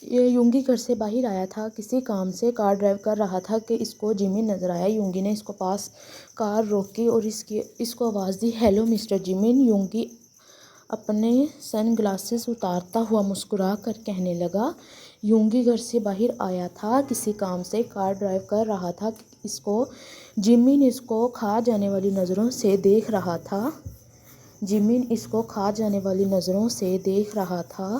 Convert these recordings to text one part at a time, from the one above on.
یونگی گھر سے باہر آیا تھا کسی کام سے، کار ڈرائیو کر رہا تھا کہ اس کو جمین نظر آیا۔ یونگی نے اس کو پاس کار روکی اور اس کو آواز دی، ہیلو مسٹر جمین۔ یونگی اپنے سن گلاسز اتارتا ہوا مسکرا کر کہنے لگا، یونگی گھر سے باہر آیا تھا کسی کام سے، کار ڈرائیو کر رہا تھا کہ اس کو جمین اس کو کھا جانے والی نظروں سے دیکھ رہا تھا۔ جمین اس کو کھا جانے والی نظروں سے دیکھ رہا تھا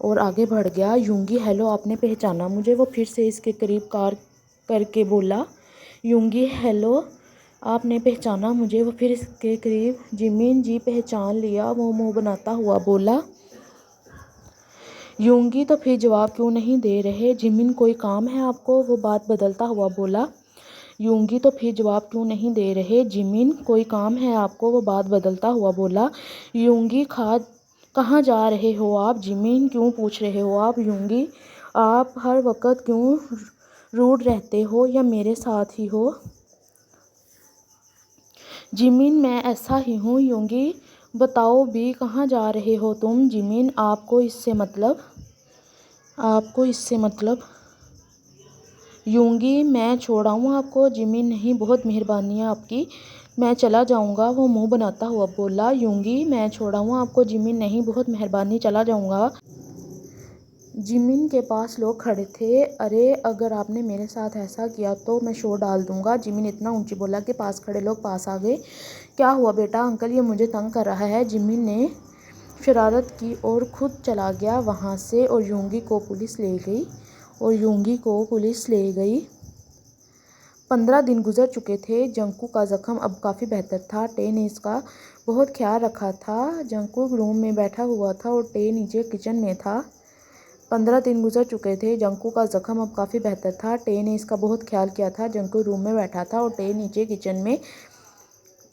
اور آگے بڑھ گیا۔ یونگی، ہیلو، آپ نے پہچانا مجھے؟ وہ پھر سے اس کے قریب کار کر کے بولا۔ یونگی، ہیلو، آپ نے پہچانا مجھے؟ وہ پھر اس کے قریب۔ جمین، جی پہچان لیا، وہ منہ بناتا ہوا بولا۔ یونگی، تو پھر جواب کیوں نہیں دے رہے؟ جمین، کوئی کام ہے آپ کو؟ وہ بات بدلتا ہوا بولا۔ یونگی، تو پھر جواب کیوں نہیں دے رہے؟ جمین، کوئی کام ہے آپ کو؟ وہ بات بدلتا ہوا بولا۔ یونگی، کہاں جا رہے ہو آپ؟ جمین، کیوں پوچھ رہے ہو آپ؟ یونگی، آپ ہر وقت کیوں روڈ رہتے ہو یا میرے ساتھ ہی ہو؟ جمین، میں ایسا ہی ہوں۔ یونگی، بتاؤ بھی کہاں جا رہے ہو تم؟ جمین، آپ کو اس سے مطلب؟ یونگی، میں چھوڑاؤں آپ کو؟ جمین، نہیں، بہت مہربانی ہے آپ کی، میں چلا جاؤں گا، وہ منہ بناتا ہوا بولا۔ یونگی، میں چھوڑاؤں آپ کو؟ جمین، نہیں، بہت مہربانی، چلا جاؤں گا۔ جمین کے پاس لوگ کھڑے تھے۔ ارے اگر آپ نے میرے ساتھ ایسا کیا تو میں شور ڈال دوں گا۔ جمین اتنا اونچی بولا کہ پاس کھڑے لوگ پاس آ گئے۔ کیا ہوا بیٹا؟ انکل یہ مجھے تنگ کر رہا ہے، جمین نے شرارت کی اور خود چلا گیا وہاں سے، اور یونگی کو پولیس لے گئی۔ 15 دن گزر چکے تھے۔ جنکو کا زخم اب کافی بہتر تھا۔ ٹے نے اس کا بہت خیال رکھا تھا۔ جنکو روم میں بیٹھا ہوا تھا اور ٹے نیچے کچن میں تھا۔ 15 دن گزر چکے تھے۔ جنکو کا زخم اب کافی بہتر تھا۔ ٹے نے اس کا بہت خیال کیا تھا۔ جنکو روم میں بیٹھا تھا اور ٹے نیچے کچن میں۔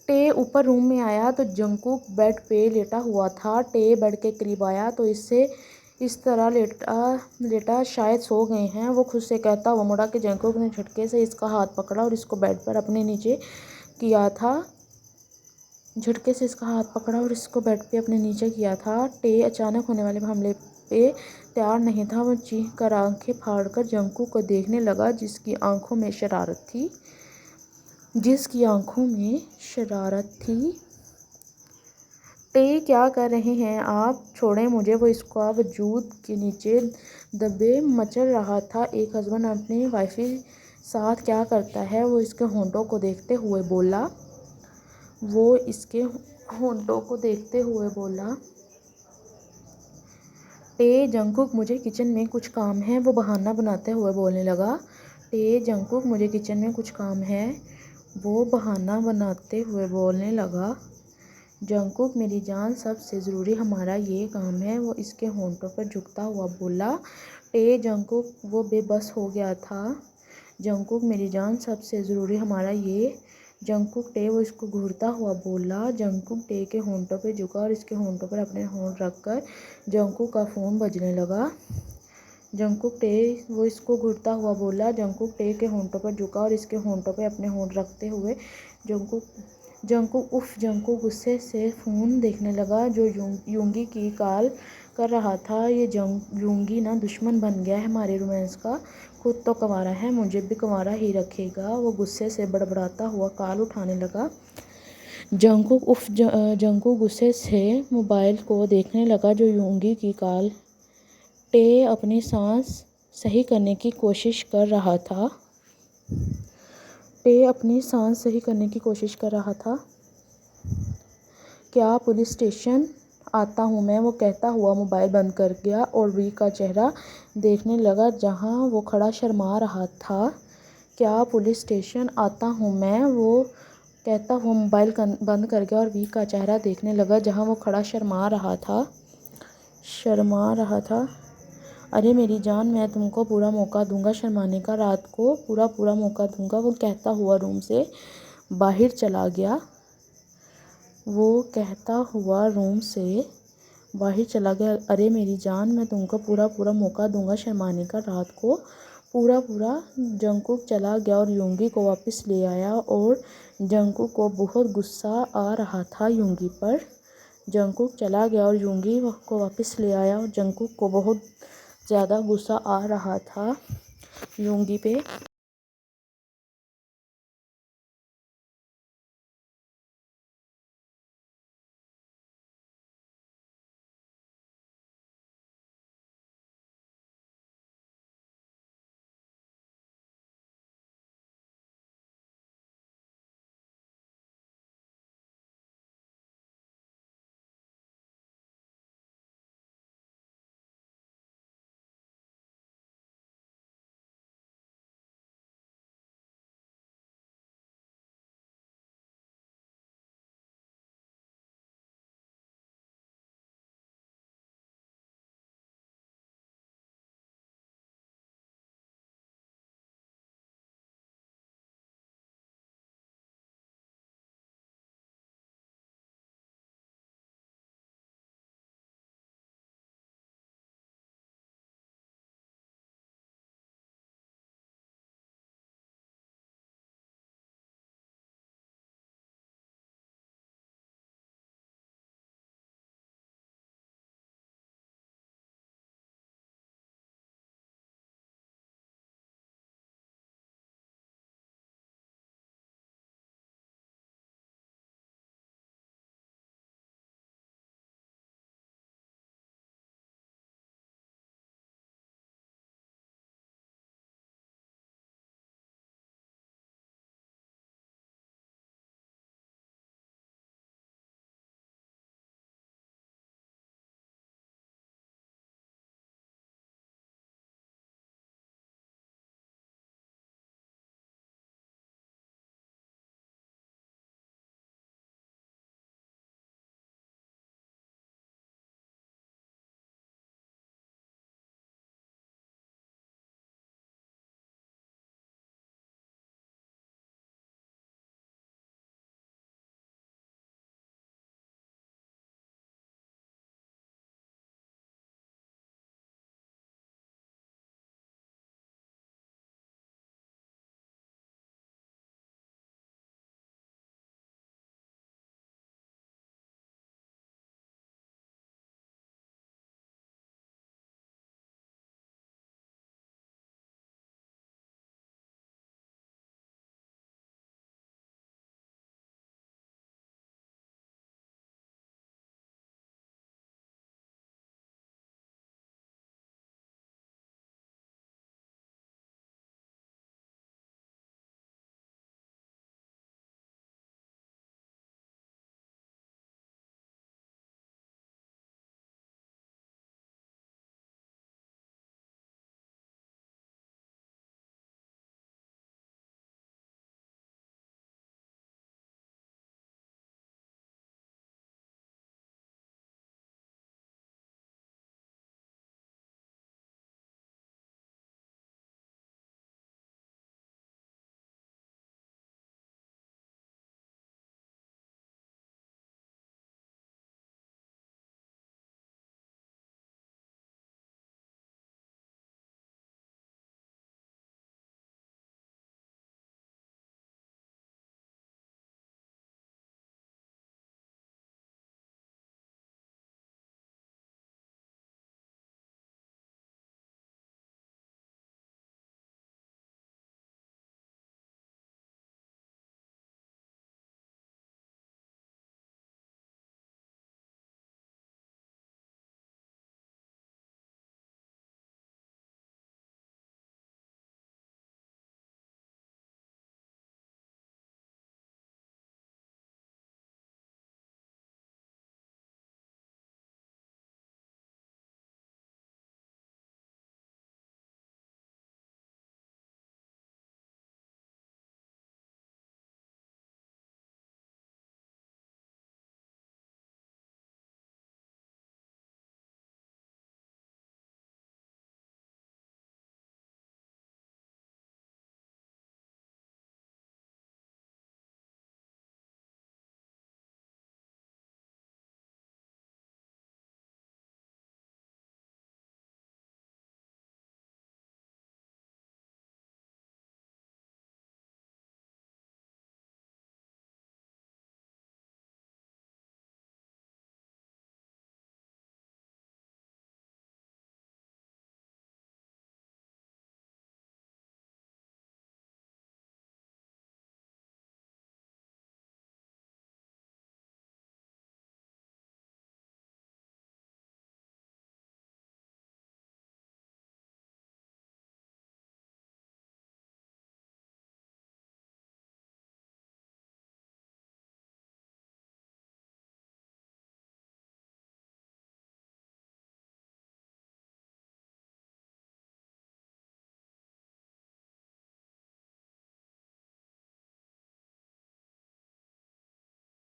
ٹے اوپر روم میں آیا تو جنکو بیڈ پہ لیٹا ہوا تھا۔ ٹے بیڈ کے قریب آیا تو اس طرح لیٹا شاید سو گئے ہیں، وہ خود سے کہتا ہوا مڑا کہ جنکو نے جھٹکے سے اس کا ہاتھ پکڑا اور اس کو بیڈ پر اپنے نیچے کیا تھا۔ ٹے اچانک ہونے والے حملے پہ تیار نہیں تھا۔ وہ چیخ کر آنکھیں پھاڑ کر جنکو کو دیکھنے لگا جس کی آنکھوں میں شرارت تھی۔ ٹے، کیا کر رہے ہیں آپ؟ چھوڑیں مجھے، وہ اس کا وجود کے نیچے دبے مچل رہا تھا۔ ایک ہسبینڈ اپنی وائف کے ساتھ کیا کرتا ہے؟ وہ اس کے ہونٹوں کو دیکھتے ہوئے بولا۔ ٹے، جنکو، مجھے کچن میں کچھ کام ہے، وہ بہانہ بناتے ہوئے بولنے لگا۔ ٹے، جنکو، مجھے کچن میں کچھ کام ہے، وہ بہانہ بناتے ہوئے بولنے لگا۔ جنکو، میری جان، سب سے ضروری ہمارا یہ کام ہے، وہ اس کے ہونٹوں پر جھکتا ہوا بولا۔ ٹے، جنکو، وہ بے بس ہو گیا تھا۔ جنکو، میری جان، سب سے ضروری ہمارا یہ جنکو، ٹے، وہ اس کو گھورتا ہوا بولا۔ جنکو ٹے کے ہونٹوں پہ جھکا اور اس کے ہونٹوں پر اپنے ہونٹ رکھ کر جنکو کا فون بجنے لگا۔ جنکو، ٹے، وہ اس کو گھورتا ہوا بولا۔ جنکو ٹے کے ہونٹوں پر جھکا اور اس کے ہونٹوں پہ اپنے ہونٹ رکھتے ہوئے جنکو، اف، جنکو غصے سے فون دیکھنے لگا جو یونگی کی کال کر رہا تھا۔ یہ یونگی نا دشمن بن گیا ہے ہمارے رومانس کا، خود تو کنوارا ہے، مجھے بھی کنوارا ہی رکھے گا۔ وہ غصے سے بڑبڑاتا ہوا کال اٹھانے لگا۔ جنکو، اف، جنکو غصے سے موبائل کو دیکھنے لگا جو یونگی کی کال۔ ٹے اپنی سانس صحیح کرنے کی کوشش کر رہا تھا۔ کیا پولیس اسٹیشن؟ آتا ہوں میں، وہ کہتا ہوا موبائل بند کر گیا اور وی کا چہرہ دیکھنے لگا جہاں وہ کھڑا شرما رہا تھا۔ کیا پولیس اسٹیشن؟ آتا ہوں میں، وہ کہتا ہوا موبائل بند کر گیا اور وی کا چہرہ دیکھنے لگا جہاں وہ کھڑا شرما رہا تھا۔ ارے میری جان، میں تم کو پورا موقع دوں گا شرمانے کا، رات کو پورا موقع دوں گا، وہ کہتا ہوا روم سے باہر چلا گیا۔ ارے میری جان، میں تم کو پورا موقع دوں گا شرمانے کا، رات کو پورا۔ جنکو چلا گیا اور یونگی کو واپس لے آیا اور جنکو کو بہت غصہ آ رہا تھا یونگی پر۔ زیادہ غصہ آ رہا تھا یونگی پہ،